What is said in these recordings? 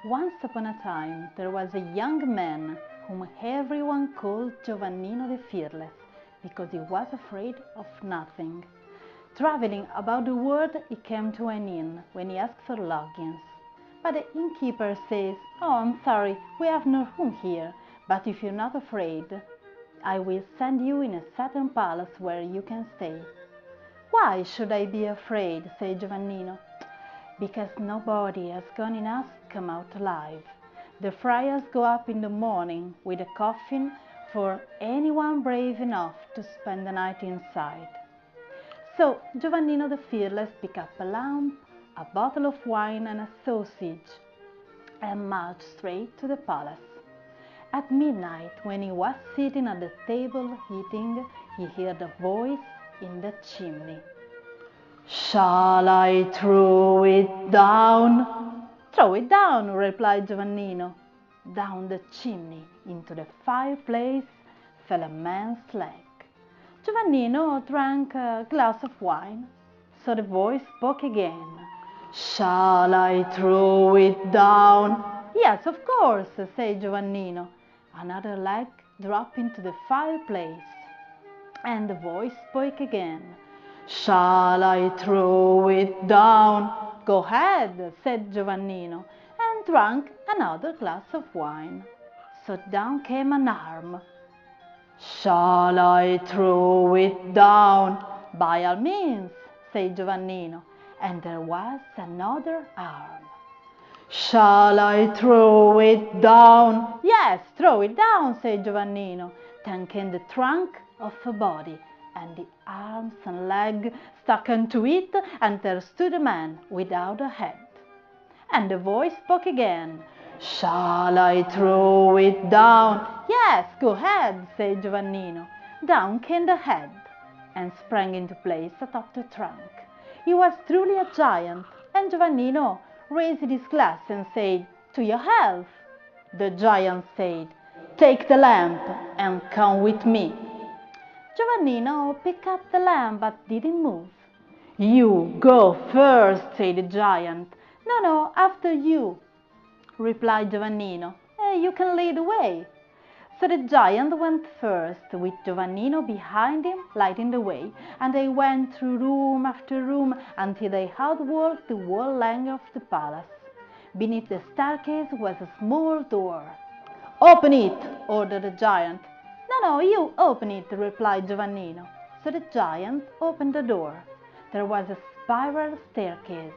Once upon a time there was a young man whom everyone called Giovannino the Fearless because he was afraid of nothing. Traveling about the world, he came to an inn when he asked for lodgings. But the innkeeper says, "Oh, I'm sorry, we have no room here, but if you're not afraid, I will send you in a certain palace where you can stay." "Why should I be afraid?" said Giovannino. "Because nobody has gone enough to come out alive. The friars go up in the morning with a coffin for anyone brave enough to spend the night inside." So Giovannino the Fearless picked up a lamp, a bottle of wine and a sausage and marched straight to the palace. At midnight, when he was sitting at the table eating, he heard a voice in the chimney. "Shall I throw it down?" "Throw it down," replied Giovannino. Down the chimney into the fireplace fell a man's leg. Giovannino drank a glass of wine, so the voice spoke again. "Shall I throw it down?" "Yes, of course," said Giovannino. Another leg dropped into the fireplace, and the voice spoke again. "Shall I throw it down?" "Go ahead," said Giovannino, and drank another glass of wine. So down came an arm. "Shall I throw it down?" "By all means," said Giovannino, and there was another arm. "Shall I throw it down?" "Yes, throw it down," said Giovannino. Then came the trunk of a body, and the arms and legs stuck into it, and there stood a man without a head. And the voice spoke again. "Shall I throw it down?" "Yes, go ahead," said Giovannino. Down came the head, and sprang into place atop the trunk. He was truly a giant, and Giovannino raised his glass and said, "To your health." The giant said, "Take the lamp and come with me." Giovannino picked up the lamp but didn't move. "You go first," said the giant. No, after you," replied Giovannino. "You can lead the way." So the giant went first, with Giovannino behind him, lighting the way, and they went through room after room until they had walked the whole length of the palace. Beneath the staircase was a small door. "Open it," ordered the giant. No, you open it," replied Giovannino. So the giant opened the door. There was a spiral staircase.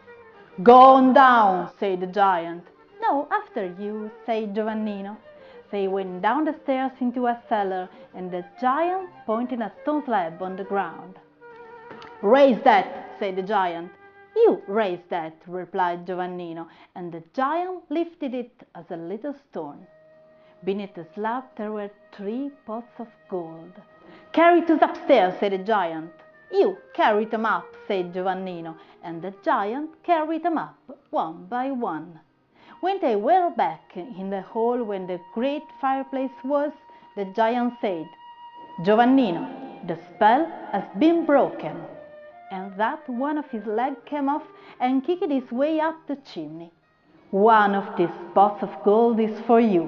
"Go on down," said the giant. "No, after you," said Giovannino. They went down the stairs into a cellar, and the giant pointed a stone slab on the ground. "Raise that," said the giant. "You raise that," replied Giovannino, and the giant lifted it as a little stone. Beneath the slab there were 3 pots of gold. "Carry those upstairs," said the giant. "You carry them up," said Giovannino, and the giant carried them up one by one. When they were back in the hall where the great fireplace was, the giant said, "Giovannino, the spell has been broken." And that one of his legs came off and kicked his way up the chimney. "One of these pots of gold is for you."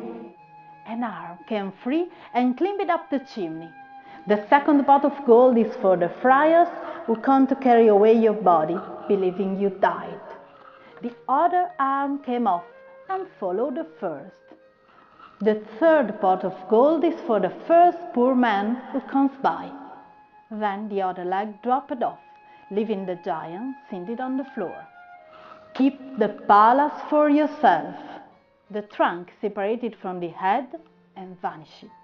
An arm came free and climbed up the chimney. "The second pot of gold is for the friars who come to carry away your body, believing you died." The other arm came off and followed the first. "The third pot of gold is for the first poor man who comes by." Then the other leg dropped off, leaving the giant seated on the floor. "Keep the palace for yourself." The trunk separated from the head and vanished.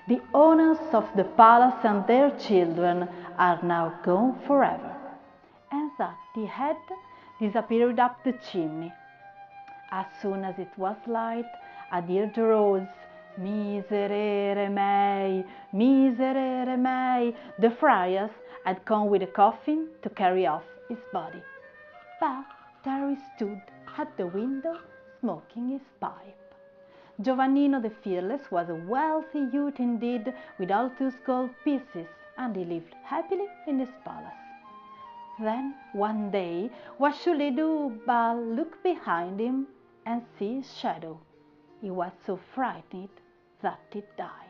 The owners of the palace and their children are now gone forever. And that the head disappeared up the chimney. As soon as it was light, a dirge arose. "Miserere mei, miserere mei." The friars had come with a coffin to carry off his body. But there he stood at the window, smoking his pipe. Giovannino the Fearless was a wealthy youth indeed, with all 2 gold pieces, and he lived happily in his palace. Then, one day, what should he do but look behind him and see his shadow. He was so frightened that he died.